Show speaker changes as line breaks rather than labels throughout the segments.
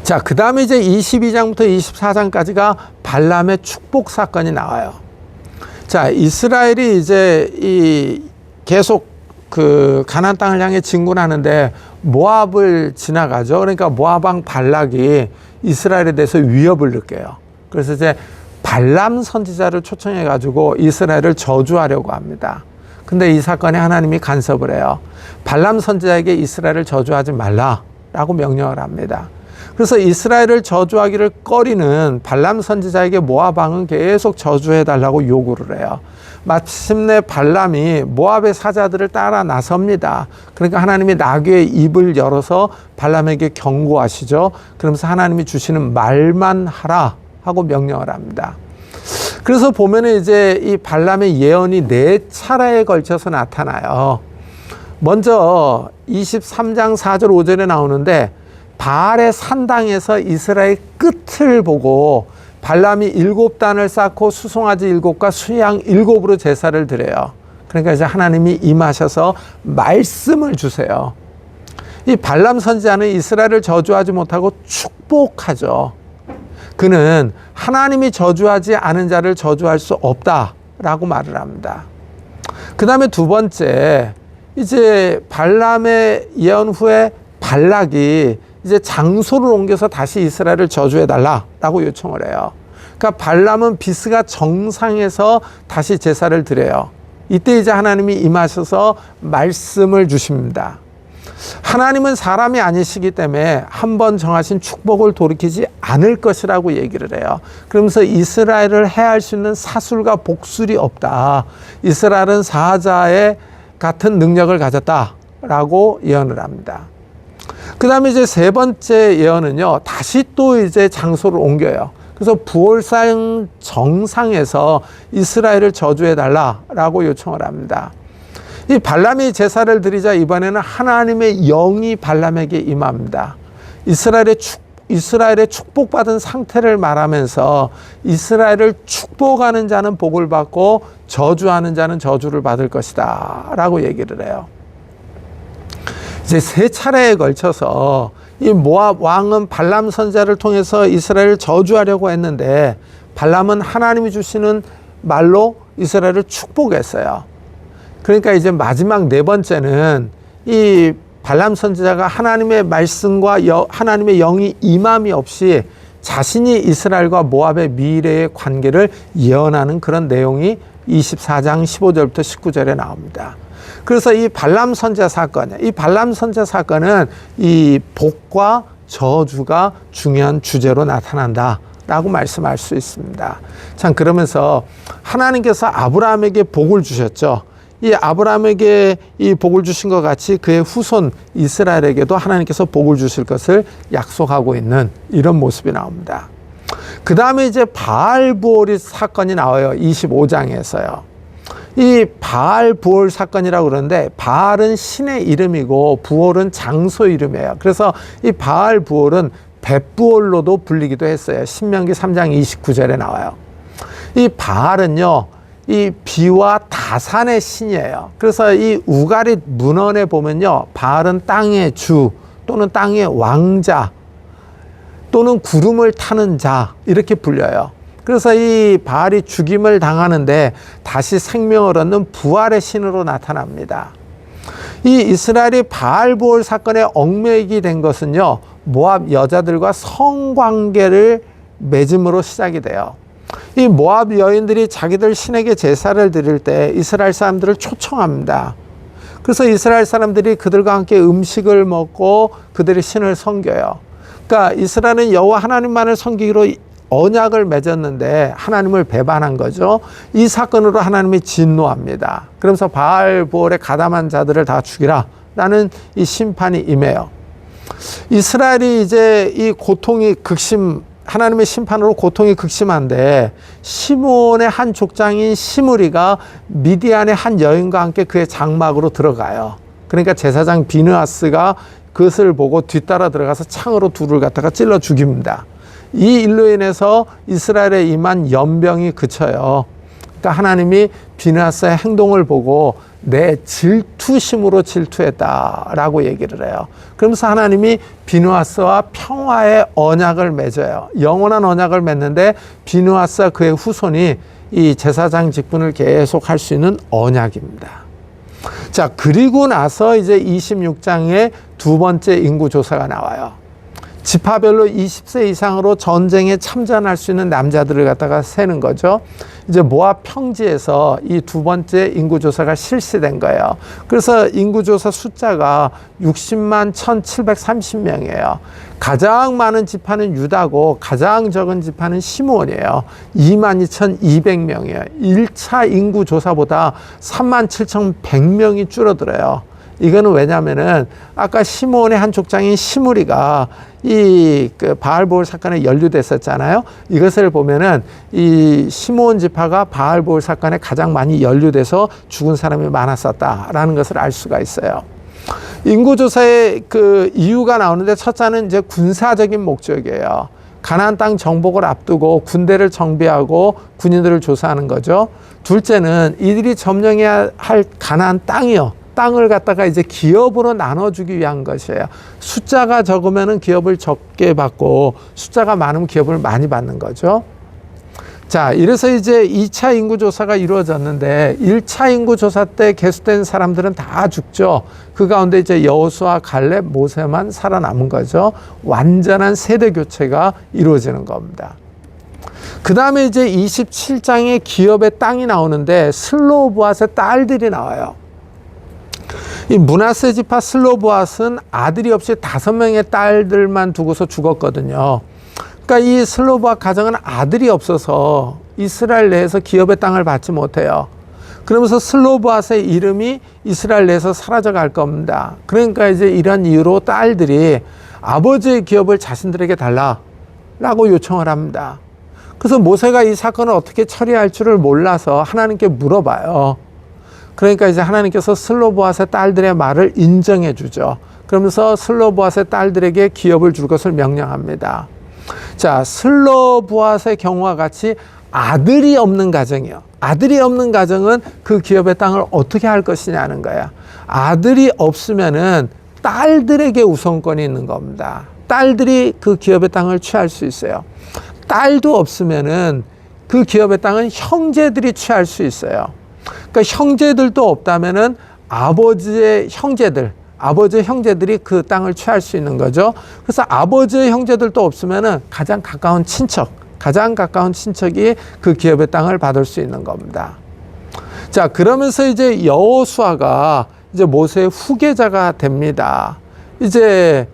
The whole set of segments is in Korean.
자, 그 다음에 이제 22장부터 24장까지가 발람의 축복 사건이 나와요. 자, 이스라엘이 이제 계속 그 가나안 땅을 향해 진군하는데 모압을 지나가죠. 그러니까 모압 왕 발락이 이스라엘에 대해서 위협을 느껴요. 그래서 이제 발람 선지자를 초청해 가지고 이스라엘을 저주하려고 합니다. 근데 이 사건에 하나님이 간섭을 해요. 발람 선지자에게 이스라엘을 저주하지 말라라고 명령을 합니다. 그래서 이스라엘을 저주하기를 꺼리는 발람 선지자에게 모압 왕은 계속 저주해 달라고 요구를 해요. 마침내 발람이 모압의 사자들을 따라 나섭니다. 그러니까 하나님이 나귀의 입을 열어서 발람에게 경고하시죠. 그러면서 하나님이 주시는 말만 하라 하고 명령을 합니다. 그래서 보면은 이제 이 발람의 예언이 4차례에 걸쳐서 나타나요. 먼저 23장 4절 5절에 나오는데 바알의 산당에서 이스라엘 끝을 보고 발람이 7단을 쌓고 수송아지 7과 수양 7으로 제사를 드려요. 그러니까 이제 하나님이 임하셔서 말씀을 주세요. 이 발람 선지자는 이스라엘을 저주하지 못하고 축복하죠. 그는 하나님이 저주하지 않은 자를 저주할 수 없다라고 말을 합니다. 그 다음에 두 번째, 이제 발람의 예언 후에 발락이 이제 장소를 옮겨서 다시 이스라엘을 저주해달라라고 요청을 해요. 그러니까 발람은 비스가 정상에서 다시 제사를 드려요. 이때 이제 하나님이 임하셔서 말씀을 주십니다. 하나님은 사람이 아니시기 때문에 한번 정하신 축복을 돌이키지 않을 것이라고 얘기를 해요. 그러면서 이스라엘을 해할 수 있는 사술과 복술이 없다. 이스라엘은 사자의 같은 능력을 가졌다라고 예언을 합니다. 그 다음에 이제 세 번째 예언은요, 다시 또 이제 장소를 옮겨요. 그래서 부올상 정상에서 이스라엘을 저주해달라라고 요청을 합니다. 이 발람이 제사를 드리자 이번에는 하나님의 영이 발람에게 임합니다. 이스라엘의 축복받은 상태를 말하면서 이스라엘을 축복하는 자는 복을 받고 저주하는 자는 저주를 받을 것이다 라고 얘기를 해요. 이제 3차례에 걸쳐서 이 모압 왕은 발람 선지자를 통해서 이스라엘을 저주하려고 했는데 발람은 하나님이 주시는 말로 이스라엘을 축복했어요. 그러니까 이제 마지막 4번째는 이 발람 선지자가 하나님의 말씀과 하나님의 영이 임함이 없이 자신이 이스라엘과 모압의 미래의 관계를 예언하는 그런 내용이 24장 15절부터 19절에 나옵니다. 그래서 이 발람 선지자 사건은 이 복과 저주가 중요한 주제로 나타난다라고 말씀할 수 있습니다. 참, 그러면서 하나님께서 아브라함에게 복을 주셨죠. 이 아브라함에게 이 복을 주신 것 같이 그의 후손 이스라엘에게도 하나님께서 복을 주실 것을 약속하고 있는 이런 모습이 나옵니다. 그 다음에 이제 바알 부올이 사건이 나와요. 25장에서요. 이 바알 부올 사건이라고 그러는데 바알은 신의 이름이고 부올은 장소 이름이에요. 그래서 이 바알 부올은 벳부올로도 불리기도 했어요. 신명기 3장 29절에 나와요. 이 바알은요, 이 비와 다산의 신이에요. 그래서 이 우가릿 문헌에 보면요, 바알은 땅의 주 또는 땅의 왕자 또는 구름을 타는 자 이렇게 불려요. 그래서 이 바알이 죽임을 당하는데 다시 생명을 얻는 부활의 신으로 나타납니다. 이 이스라엘이 바알 부올 사건에 얽매이게 된 것은요, 모압 여자들과 성관계를 맺음으로 시작이 돼요. 이 모압 여인들이 자기들 신에게 제사를 드릴 때 이스라엘 사람들을 초청합니다. 그래서 이스라엘 사람들이 그들과 함께 음식을 먹고 그들의 신을 섬겨요. 그러니까 이스라엘은 여호와 하나님만을 섬기기로 언약을 맺었는데 하나님을 배반한 거죠. 이 사건으로 하나님이 진노합니다. 그러면서 바알 부올에 가담한 자들을 다 죽이라 라는 이 심판이 임해요. 이스라엘이 이제 이 고통이 하나님의 심판으로 고통이 극심한데 시므온의 한 족장인 시므리가 미디안의 한 여인과 함께 그의 장막으로 들어가요. 그러니까 제사장 비느하스가 그것을 보고 뒤따라 들어가서 창으로 둘을 갖다가 찔러 죽입니다. 이 일로 인해서 이스라엘에 임한 연병이 그쳐요. 그러니까 하나님이 비느하스의 행동을 보고 내 질투심으로 질투했다라고 얘기를 해요. 그러면서 하나님이 비느하스와 평화의 언약을 맺어요. 영원한 언약을 맺는데 비느하스와 그의 후손이 이 제사장 직분을 계속 할 수 있는 언약입니다. 자, 그리고 나서 이제 26장에 두 번째 인구조사가 나와요. 지파별로 20세 이상으로 전쟁에 참전할 수 있는 남자들을 갖다가 세는 거죠. 이제 모압 평지에서 이 두 번째 인구조사가 실시된 거예요. 그래서 인구조사 숫자가 60만 1730명이에요. 가장 많은 지파는 유다고 가장 적은 지파는 시므온이에요. 22,200명이에요. 1차 인구조사보다 37,100명이 줄어들어요. 이거는 왜냐면은 아까 시므온의 한 족장인 시므리가 그 바알보올 사건에 연루됐었잖아요. 이것을 보면은 이 시므온 지파가 바알보올 사건에 가장 많이 연루돼서 죽은 사람이 많았었다라는 것을 알 수가 있어요. 인구조사의 그 이유가 나오는데 첫째는 이제 군사적인 목적이에요. 가나안 땅 정복을 앞두고 군대를 정비하고 군인들을 조사하는 거죠. 둘째는 이들이 점령해야 할 가나안 땅을 갖다가 이제 기업으로 나눠주기 위한 것이에요. 숫자가 적으면은 기업을 적게 받고 숫자가 많으면 기업을 많이 받는 거죠. 자, 이래서 이제 2차 인구조사가 이루어졌는데 1차 인구조사 때 계수된 사람들은 다 죽죠. 그 가운데 이제 여호수아, 갈렙, 모세만 살아남은 거죠. 완전한 세대 교체가 이루어지는 겁니다. 그 다음에 이제 27장에 기업의 땅이 나오는데 슬로보앗의 딸들이 나와요. 이 므낫세 지파 슬로보앗은 아들이 없이 5명의 딸들만 두고서 죽었거든요. 그러니까 이 슬로보앗 가정은 아들이 없어서 이스라엘 내에서 기업의 땅을 받지 못해요. 그러면서 슬로보앗의 이름이 이스라엘 내에서 사라져 갈 겁니다. 그러니까 이제 이런 이유로 딸들이 아버지의 기업을 자신들에게 달라라고 요청을 합니다. 그래서 모세가 이 사건을 어떻게 처리할 줄을 몰라서 하나님께 물어봐요. 그러니까 이제 하나님께서 슬로보앗의 딸들의 말을 인정해 주죠. 그러면서 슬로보앗의 딸들에게 기업을 줄 것을 명령합니다. 자, 슬로보앗의 경우와 같이 아들이 없는 가정이요. 아들이 없는 가정은 그 기업의 땅을 어떻게 할 것이냐는 거야. 아들이 없으면은 딸들에게 우선권이 있는 겁니다. 딸들이 그 기업의 땅을 취할 수 있어요. 딸도 없으면은 그 기업의 땅은 형제들이 취할 수 있어요. 그러니까 형제들도 없다면은 아버지의 형제들이 그 땅을 취할 수 있는 거죠. 그래서 아버지의 형제들도 없으면은 가장 가까운 친척이 그 기업의 땅을 받을 수 있는 겁니다. 자, 그러면서 이제 여호수아가 이제 모세의 후계자가 됩니다. 이제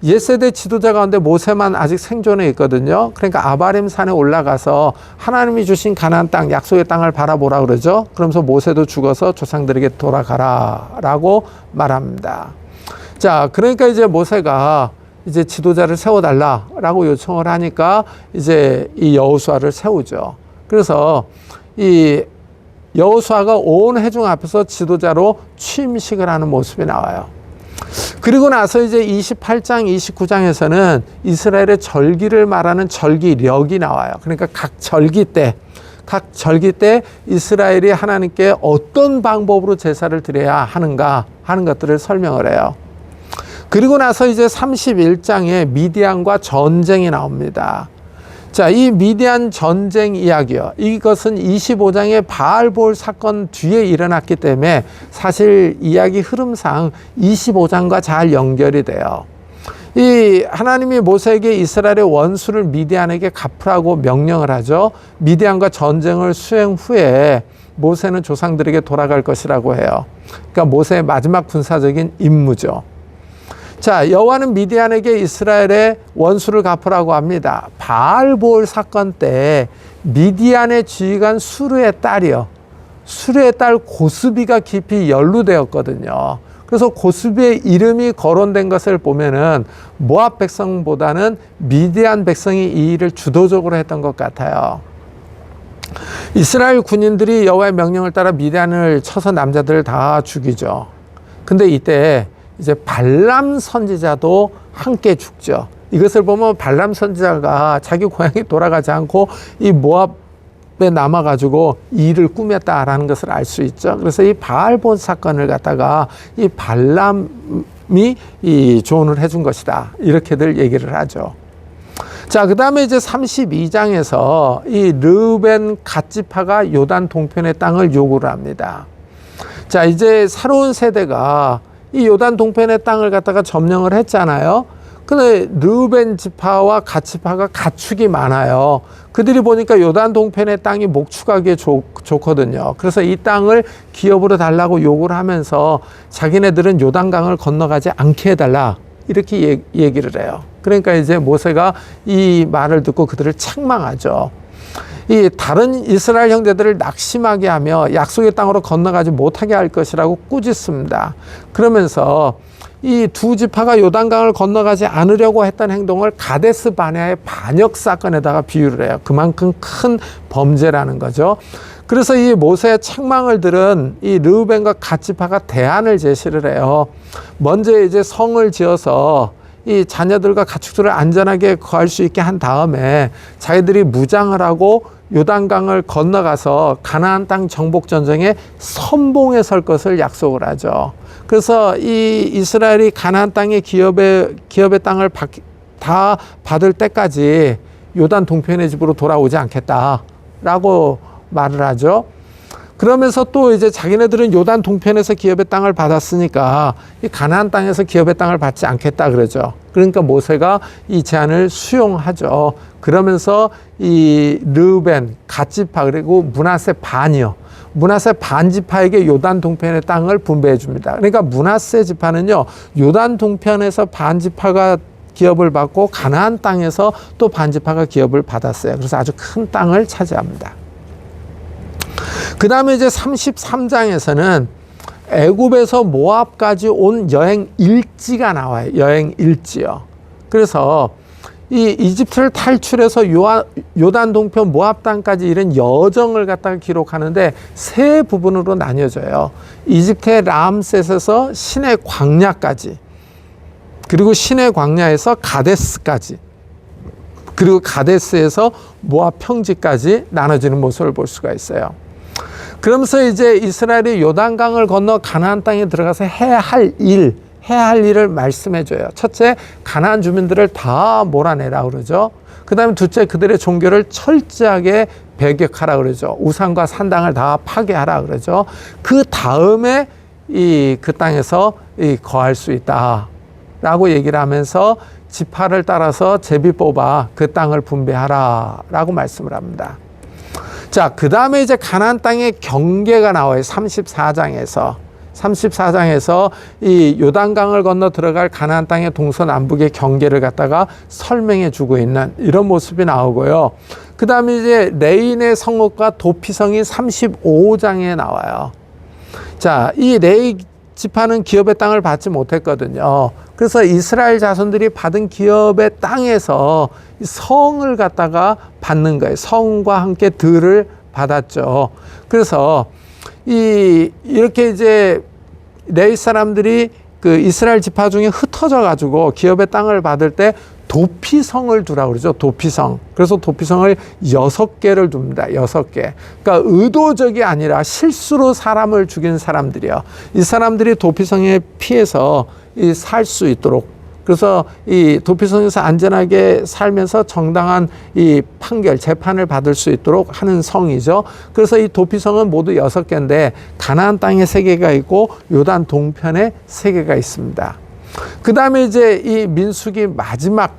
옛세대 지도자 가운데 모세만 아직 생존해 있거든요. 그러니까 아바림 산에 올라가서 하나님이 주신 가나안 땅, 약속의 땅을 바라보라 그러죠. 그러면서 모세도 죽어서 조상들에게 돌아가라라고 말합니다. 자, 그러니까 이제 모세가 이제 지도자를 세워달라라고 요청을 하니까 이제 이 여호수아를 세우죠. 그래서 이 여호수아가 온 회중 앞에서 지도자로 취임식을 하는 모습이 나와요. 그리고 나서 이제 28장, 29장에서는 이스라엘의 절기를 말하는 절기력이 나와요. 그러니까 각 절기 때 이스라엘이 하나님께 어떤 방법으로 제사를 드려야 하는가 하는 것들을 설명을 해요. 그리고 나서 이제 31장에 미디안과 전쟁이 나옵니다. 자, 이 미디안 전쟁 이야기요. 이것은 25장의 바알보올 사건 뒤에 일어났기 때문에 사실 이야기 흐름상 25장과 잘 연결이 돼요. 이 하나님이 모세에게 이스라엘의 원수를 미디안에게 갚으라고 명령을 하죠. 미디안과 전쟁을 수행 후에 모세는 조상들에게 돌아갈 것이라고 해요. 그러니까 모세의 마지막 군사적인 임무죠. 자, 여호와는 미디안에게 이스라엘의 원수를 갚으라고 합니다. 바알보올 사건 때 미디안의 지휘관 수르의 딸 고스비가 깊이 연루되었거든요. 그래서 고스비의 이름이 거론된 것을 보면은 모압 백성보다는 미디안 백성이 이 일을 주도적으로 했던 것 같아요. 이스라엘 군인들이 여호와의 명령을 따라 미디안을 쳐서 남자들을 다 죽이죠. 근데 이때 이제 발람 선지자도 함께 죽죠. 이것을 보면 발람 선지자가 자기 고향에 돌아가지 않고 이 모압 남아가지고 일을 꾸몄다라는 것을 알 수 있죠. 그래서 이 바알본 사건을 갖다가 이 발람이 이 조언을 해준 것이다. 이렇게들 얘기를 하죠. 자, 그 다음에 이제 32장에서 이 르우벤 갓지파가 요단 동편의 땅을 요구를 합니다. 자, 이제 새로운 세대가 이 요단 동편의 땅을 갖다가 점령을 했잖아요. 근데 르우벤 지파와 갓 지파가 가축이 많아요. 그들이 보니까 요단 동편의 땅이 목축하기에 좋거든요. 그래서 이 땅을 기업으로 달라고 요구를 하면서 자기네들은 요단강을 건너가지 않게 해달라. 이렇게 얘기를 해요. 그러니까 이제 모세가 이 말을 듣고 그들을 책망하죠. 이 다른 이스라엘 형제들을 낙심하게 하며 약속의 땅으로 건너가지 못하게 할 것이라고 꾸짖습니다. 그러면서 이 두 지파가 요단강을 건너가지 않으려고 했던 행동을 가데스 바네아의 반역 사건에다가 비유를 해요. 그만큼 큰 범죄라는 거죠. 그래서 이 모세의 책망을 들은 이 르우벤과 갓 지파가 대안을 제시를 해요. 먼저 이제 성을 지어서 이 자녀들과 가축들을 안전하게 거할 수 있게 한 다음에 자기들이 무장을 하고 요단강을 건너가서 가나안 땅 정복 전쟁에 선봉에 설 것을 약속을 하죠. 그래서 이 이스라엘이 가나안 땅의 기업의 땅을 다 받을 때까지 요단 동편의 집으로 돌아오지 않겠다라고 말을 하죠. 그러면서 또 이제 자기네들은 요단 동편에서 기업의 땅을 받았으니까 이 가나안 땅에서 기업의 땅을 받지 않겠다 그러죠. 그러니까 모세가 이 제안을 수용하죠. 그러면서 이 르우벤, 갓지파 그리고 므낫세 반이요. 므낫세 반 지파에게 요단 동편의 땅을 분배해 줍니다. 그러니까 므낫세 지파는요. 요단 동편에서 반 지파가 기업을 받고 가나안 땅에서 또 반 지파가 기업을 받았어요. 그래서 아주 큰 땅을 차지합니다. 그 다음에 이제 33장에서는 애굽에서 모압까지 온 여행 일지가 나와요. 여행 일지요. 그래서 이 이집트를 탈출해서 요단 동편 모압 땅까지 이른 여정을 갖다가 기록하는데 세 부분으로 나뉘어져요. 이집트의 람셋에서 시내 광야까지, 그리고 시내 광야에서 가데스까지, 그리고 가데스에서 모압 평지까지 나눠지는 모습을 볼 수가 있어요. 그러면서 이제 이스라엘이 요단강을 건너 가나안 땅에 들어가서 해야 할 일을 말씀해줘요. 첫째, 가나안 주민들을 다 몰아내라 그러죠. 그 다음에 둘째, 그들의 종교를 철저하게 배격하라 그러죠. 우상과 산당을 다 파괴하라 그러죠. 그 다음에 그 땅에서 거할 수 있다라고 얘기를 하면서 지파를 따라서 제비 뽑아 그 땅을 분배하라라고 말씀을 합니다. 자, 그 다음에 이제 가나안 땅의 경계가 나와요. 34장에서 이 요단강을 건너 들어갈 가나안 땅의 동서남북의 경계를 갖다가 설명해 주고 있는 이런 모습이 나오고요. 그 다음에 이제 레인의 성읍과 도피성이 35장에 나와요. 자, 이 레이 지파는 기업의 땅을 받지 못했거든요. 그래서 이스라엘 자손들이 받은 기업의 땅에서 성을 갖다가 받는 거예요. 성과 함께 들을 받았죠. 그래서 이렇게 이제 레위 사람들이 그 이스라엘 지파 중에 흩어져 가지고 기업의 땅을 받을 때 도피성을 두라고 그러죠. 도피성. 그래서 도피성을 6개를 둡니다. 6개. 그러니까 의도적이 아니라 실수로 사람을 죽인 사람들이요. 이 사람들이 도피성에 피해서 살 수 있도록, 그래서 이 도피성에서 안전하게 살면서 정당한 이 판결, 재판을 받을 수 있도록 하는 성이죠. 그래서 이 도피성은 모두 6개인데 가나안 땅에 3개가 있고 요단 동편에 3개가 있습니다. 그 다음에 이제 이 민수기 마지막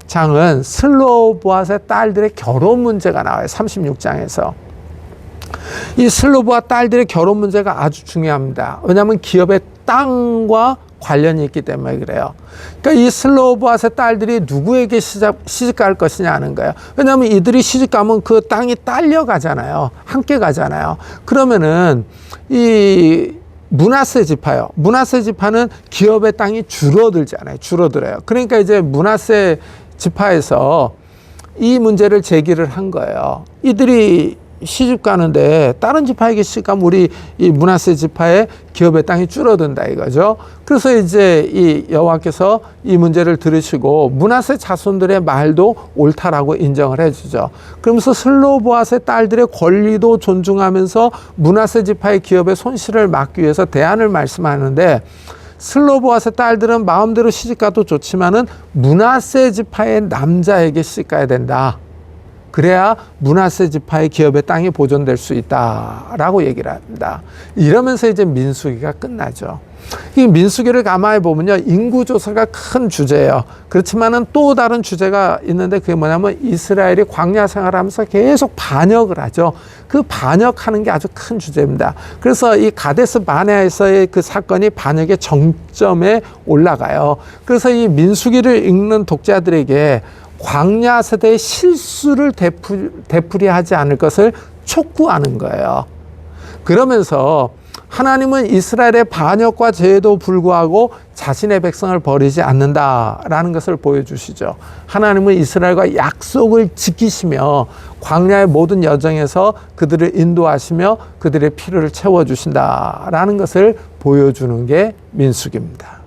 장은 슬로보앗의 딸들의 결혼 문제가 나와요. 36장에서. 이 슬로보앗 딸들의 결혼 문제가 아주 중요합니다. 왜냐하면 기업의 땅과 관련이 있기 때문에 그래요. 그러니까 이 슬로보앗의 딸들이 누구에게 시집 갈 것이냐 하는 거예요. 왜냐하면 이들이 시집 가면 그 땅이 딸려 가잖아요. 함께 가잖아요. 그러면은 이 므낫세 지파요. 므낫세 지파는 기업의 땅이 줄어들잖아요. 줄어들어요. 그러니까 이제 므낫세 지파에서 이 문제를 제기를 한 거예요. 이들이 시집 가는데 다른 지파에게 시집 가면 우리 이 므낫세 지파의 기업의 땅이 줄어든다 이거죠. 그래서 이제 이 여호와께서 이 문제를 들으시고 므낫세 자손들의 말도 옳다라고 인정을 해주죠. 그러면서 슬로보앗의 딸들의 권리도 존중하면서 므낫세 지파의 기업의 손실을 막기 위해서 대안을 말씀하는데, 슬로보앗의 딸들은 마음대로 시집가도 좋지만은 므낫세 지파의 남자에게 시집가야 된다. 그래야 므낫세 지파의 기업의 땅이 보존될 수 있다라고 얘기를 합니다. 이러면서 이제 민수기가 끝나죠. 이 민수기를 가만히 보면요, 인구조사가 큰 주제예요. 그렇지만은 또 다른 주제가 있는데 그게 뭐냐면 이스라엘이 광야 생활하면서 계속 반역을 하죠. 그 반역하는 게 아주 큰 주제입니다. 그래서 이 가데스 바네아에서의 그 사건이 반역의 정점에 올라가요. 그래서 이 민수기를 읽는 독자들에게 광야 세대의 실수를 되풀이하지 않을 것을 촉구하는 거예요. 그러면서 하나님은 이스라엘의 반역과 죄에도 불구하고 자신의 백성을 버리지 않는다라는 것을 보여주시죠. 하나님은 이스라엘과 약속을 지키시며 광야의 모든 여정에서 그들을 인도하시며 그들의 필요를 채워주신다라는 것을 보여주는 게 민수기입니다.